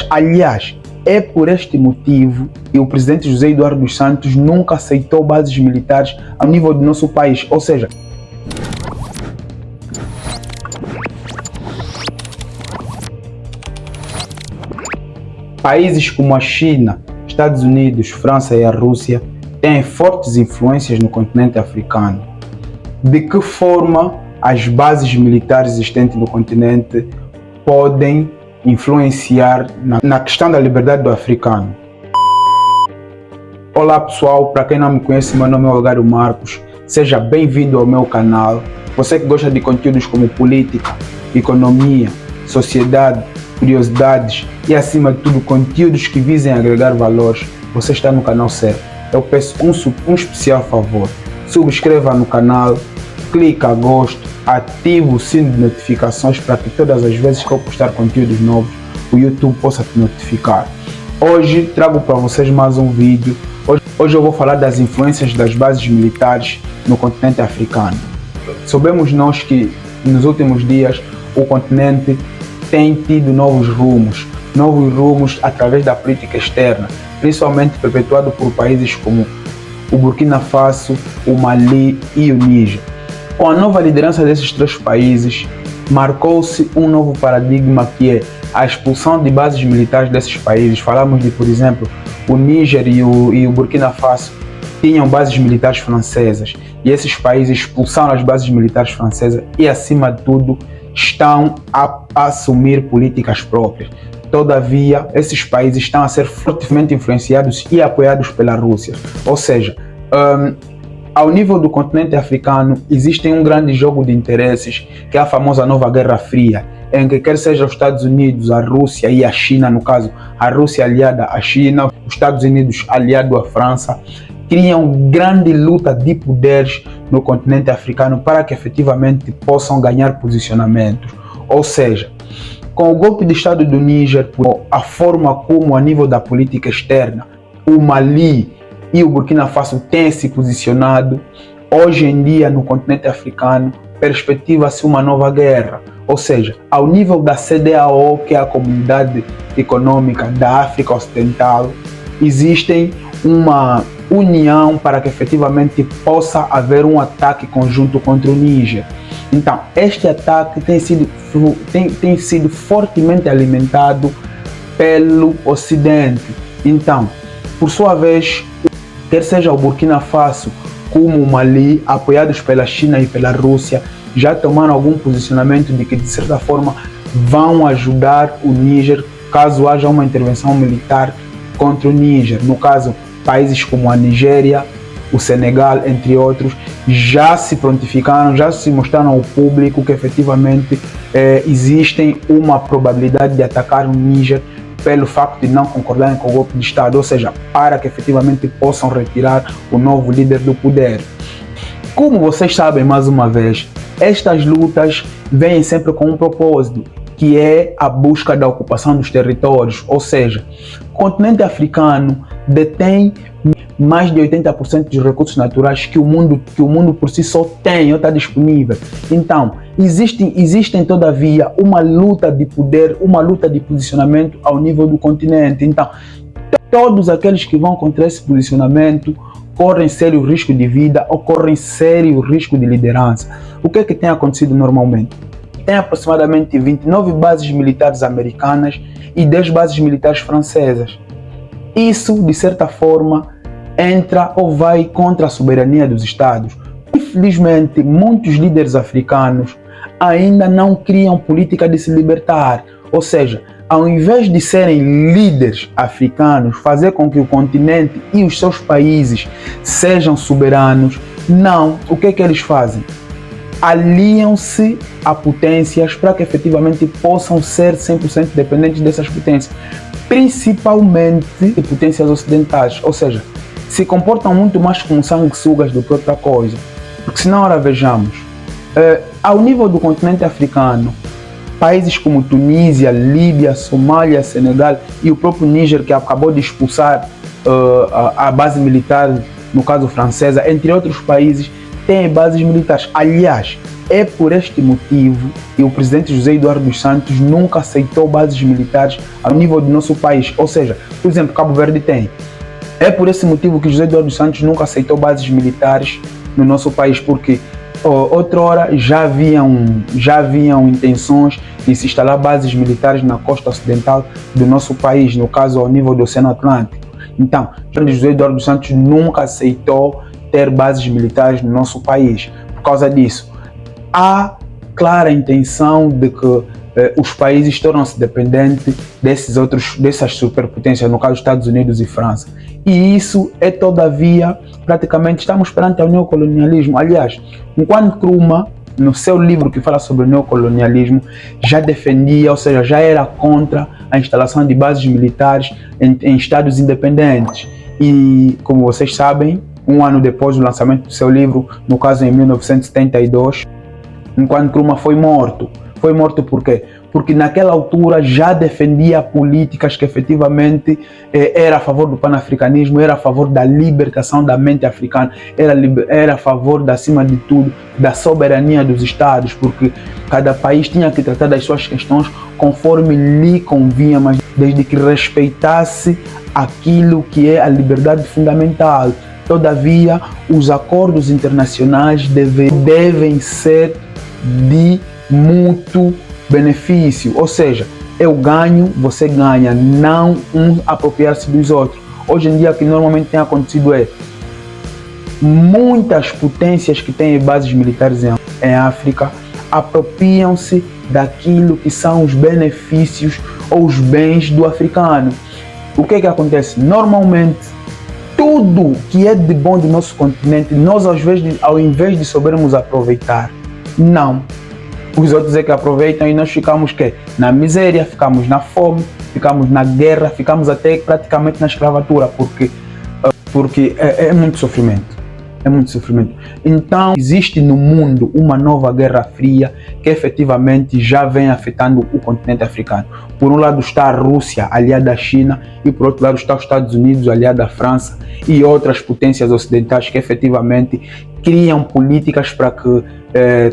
Aliás, é por este motivo que o presidente José Eduardo dos Santos nunca aceitou bases militares ao nível do nosso país, ou seja, países como a China, Estados Unidos, França e a Rússia têm fortes influências no continente africano. De que forma as bases militares existentes no continente podem influenciar na questão da liberdade do africano? Olá pessoal, para quem não me conhece, meu nome é Olgário Marcos, seja bem-vindo ao meu canal. Você que gosta de conteúdos como política, economia, sociedade, curiosidades e acima de tudo conteúdos que visem agregar valores, você está no canal certo. Eu peço um especial favor: subscreva no canal, clica a gosto, ative o sino de notificações para que todas as vezes que eu postar conteúdos novos o YouTube possa te notificar. Hoje trago para vocês mais um vídeo. Hoje eu vou falar das influências das bases militares no continente africano. Sabemos nós que nos últimos dias o continente tem tido novos rumos através da política externa, principalmente perpetuado por países como o Burkina Faso, o Mali e o Níger. Com a nova liderança desses três países, marcou-se um novo paradigma, que é a expulsão de bases militares desses países. Falamos de, por exemplo, o Níger e o Burkina Faso tinham bases militares francesas, e esses países expulsaram as bases militares francesas e, acima de tudo, estão a assumir políticas próprias. Todavia, esses países estão a ser fortemente influenciados e apoiados pela Rússia. Ou seja, ao nível do continente africano, existe um grande jogo de interesses, que é a famosa nova Guerra Fria, em que quer seja os Estados Unidos, a Rússia e a China, no caso, a Rússia aliada à China, os Estados Unidos aliado à França, criam grande luta de poderes no continente africano para que efetivamente possam ganhar posicionamentos. Ou seja, com o golpe de Estado do Níger, a forma como a nível da política externa o Mali e o Burkina Faso têm se posicionado, hoje em dia no continente africano perspectiva-se uma nova guerra. Ou seja, ao nível da CEDEAO, que é a Comunidade Econômica da África Ocidental, existem uma união para que efetivamente possa haver um ataque conjunto contra o Níger. Então, este ataque tem sido fortemente alimentado pelo Ocidente. Então, por sua vez, quer seja o Burkina Faso como o Mali, apoiados pela China e pela Rússia, já tomaram algum posicionamento de que, de certa forma, vão ajudar o Níger caso haja uma intervenção militar contra o Níger. No caso, países como a Nigéria, o Senegal, entre outros, já se prontificaram, já se mostraram ao público que efetivamente existe uma probabilidade de atacar o Níger pelo facto de não concordarem com o golpe de Estado, ou seja, para que efetivamente possam retirar o novo líder do poder. Como vocês sabem, mais uma vez, estas lutas vêm sempre com um propósito, que é a busca da ocupação dos territórios, ou seja, o continente africano detém mais de 80% dos recursos naturais que o mundo por si só tem ou está disponível. Então, existem todavia uma luta de poder, uma luta de posicionamento ao nível do continente. Então, todos aqueles que vão contra esse posicionamento correm sério risco de vida ou correm sério risco de liderança. O que é que tem acontecido normalmente? Tem aproximadamente 29 bases militares americanas e 10 bases militares francesas. Isso, de certa forma, entra ou vai contra a soberania dos Estados. Infelizmente, muitos líderes africanos ainda não criam política de se libertar. Ou seja, ao invés de serem líderes africanos, fazer com que o continente e os seus países sejam soberanos, não. O que é que eles fazem? Aliam-se a potências para que efetivamente possam ser 100% dependentes dessas potências, principalmente de potências ocidentais, ou seja, se comportam muito mais como sanguessugas do que outra coisa. Porque se na hora vejamos, ao nível do continente africano, países como Tunísia, Líbia, Somália, Senegal e o próprio Níger, que acabou de expulsar a base militar, no caso francesa, entre outros países, têm bases militares. Aliás, é por este motivo que o presidente José Eduardo dos Santos nunca aceitou bases militares ao nível do nosso país. Ou seja, por exemplo, Cabo Verde tem. É por esse motivo que José Eduardo dos Santos nunca aceitou bases militares no nosso país, porque outrora já haviam intenções de se instalar bases militares na costa ocidental do nosso país, no caso ao nível do Oceano Atlântico. Então, José Eduardo dos Santos nunca aceitou ter bases militares no nosso país. Por causa disso, há clara intenção de que os países tornam-se dependentes dessas superpotências, no caso Estados Unidos e França. E isso é, todavia, praticamente estamos perante o neocolonialismo. Aliás, Kwame Nkrumah, no seu livro que fala sobre o neocolonialismo, já defendia, ou seja, já era contra a instalação de bases militares em estados independentes. E, como vocês sabem, um ano depois do lançamento do seu livro, no caso em 1972, Kwame Nkrumah foi morto. Foi morto por quê? Porque naquela altura já defendia políticas que efetivamente era a favor do panafricanismo, era a favor da libertação da mente africana, era a favor, acima de tudo, da soberania dos estados, porque cada país tinha que tratar das suas questões conforme lhe convinha, mas desde que respeitasse aquilo que é a liberdade fundamental. Todavia, os acordos internacionais devem ser de mútuo benefício, ou seja, eu ganho, você ganha, não um apropriar-se dos outros. Hoje em dia, o que normalmente tem acontecido é muitas potências que têm bases militares em África apropriam-se daquilo que são os benefícios ou os bens do africano. O que é que acontece? Normalmente, tudo que é de bom do nosso continente, nós ao invés de soubermos aproveitar, não. Os outros é que aproveitam e nós ficamos na miséria, ficamos na fome, ficamos na guerra, ficamos até praticamente na escravatura, porque é muito sofrimento. É muito sofrimento. Então, existe no mundo uma nova guerra fria que efetivamente já vem afetando o continente africano. Por um lado está a Rússia, aliada à China, e por outro lado está os Estados Unidos, aliada à França, e outras potências ocidentais que efetivamente criam políticas para que,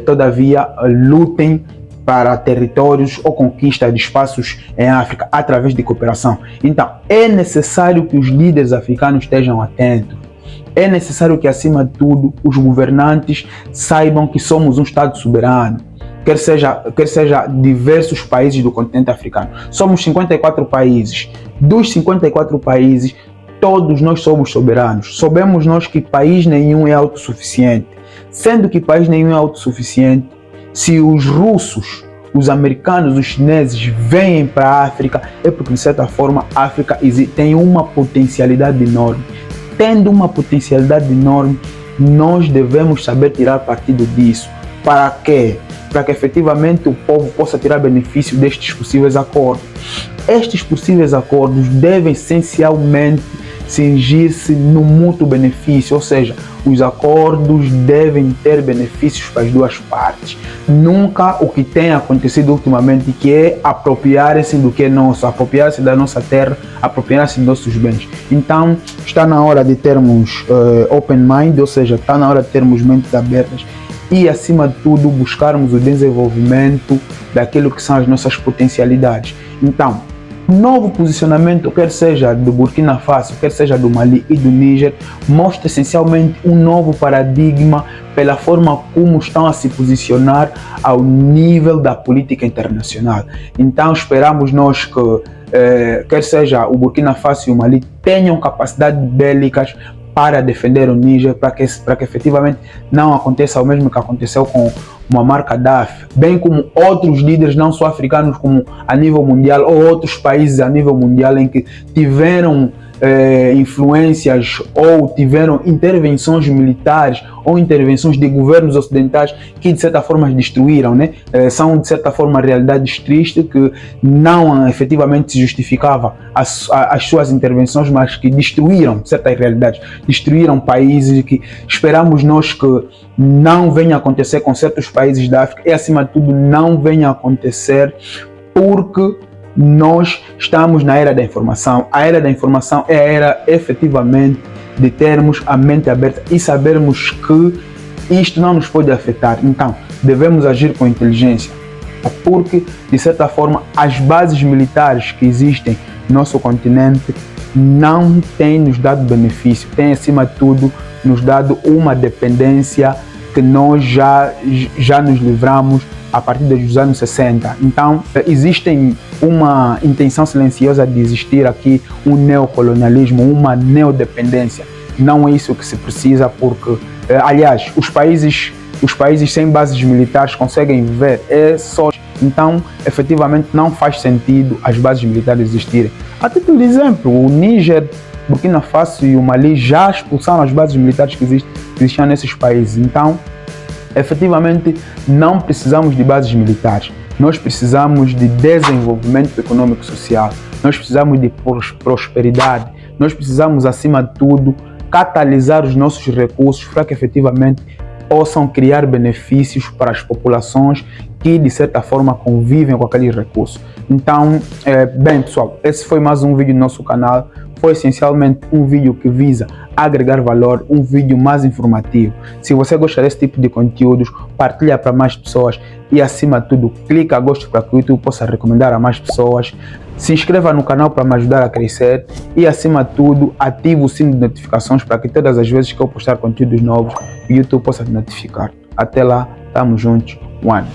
todavia, lutem para territórios ou conquista de espaços em África através de cooperação. Então, é necessário que os líderes africanos estejam atentos. É necessário que, acima de tudo, os governantes saibam que somos um Estado soberano, quer seja diversos países do continente africano. Somos 54 países. Dos 54 países, todos nós somos soberanos. Sabemos nós que país nenhum é autossuficiente. Sendo que país nenhum é autossuficiente, se os russos, os americanos, os chineses vêm para a África, é porque, de certa forma, a África tem uma potencialidade enorme. Tendo uma potencialidade enorme, nós devemos saber tirar partido disso. Para quê? Para que efetivamente o povo possa tirar benefício destes possíveis acordos. Estes possíveis acordos devem essencialmente cingir-se no mútuo benefício, ou seja, os acordos devem ter benefícios para as duas partes. Nunca o que tem acontecido ultimamente, que é apropriar-se do que é nosso, apropriar-se da nossa terra, apropriar-se dos nossos bens. Então, está na hora de termos open mind, ou seja, está na hora de termos mentes abertas e, acima de tudo, buscarmos o desenvolvimento daquilo que são as nossas potencialidades. Então, novo posicionamento, quer seja do Burkina Faso, quer seja do Mali e do Níger, mostra essencialmente um novo paradigma pela forma como estão a se posicionar ao nível da política internacional. Então esperamos nós que, quer seja o Burkina Faso e o Mali, tenham capacidades bélicas para defender o Níger, para que efetivamente não aconteça o mesmo que aconteceu com Muammar Gaddafi, bem como outros líderes, não só africanos, como a nível mundial, ou outros países a nível mundial em que tiveram influências ou tiveram intervenções militares ou intervenções de governos ocidentais que de certa forma destruíram, né? São de certa forma realidades tristes que não efetivamente se justificava as suas intervenções, mas que destruíram certas realidades, destruíram países que esperamos nós que não venha a acontecer com certos países da África e, acima de tudo, não venha a acontecer porque nós estamos na era da informação. A era da informação é a era efetivamente de termos a mente aberta e sabermos que isto não nos pode afetar. Então, devemos agir com inteligência, porque, de certa forma, as bases militares que existem no nosso continente não têm nos dado benefício, têm, acima de tudo, nos dado uma dependência que nós já nos livramos a partir dos anos 60. Então, existe uma intenção silenciosa de existir aqui um neocolonialismo, uma neodependência. Não é isso que se precisa, porque, aliás, os países sem bases militares conseguem viver só. Então, efetivamente, não faz sentido as bases militares existirem. A título de exemplo, o Níger, Burkina Faso e o Mali já expulsaram as bases militares que existiam nesses países. Então, efetivamente, não precisamos de bases militares. Nós precisamos de desenvolvimento econômico e social. Nós precisamos de prosperidade. Nós precisamos, acima de tudo, catalisar os nossos recursos para que efetivamente possam criar benefícios para as populações que, de certa forma, convivem com aqueles recursos. Então, bem, pessoal, esse foi mais um vídeo do nosso canal. Foi essencialmente um vídeo que visa agregar valor, um vídeo mais informativo. Se você gosta desse tipo de conteúdos, partilha para mais pessoas e, acima de tudo, clica gosto para que o YouTube possa recomendar a mais pessoas. Se inscreva no canal para me ajudar a crescer e, acima de tudo, ative o sino de notificações para que todas as vezes que eu postar conteúdos novos, o YouTube possa te notificar. Até lá, tamo juntos, one.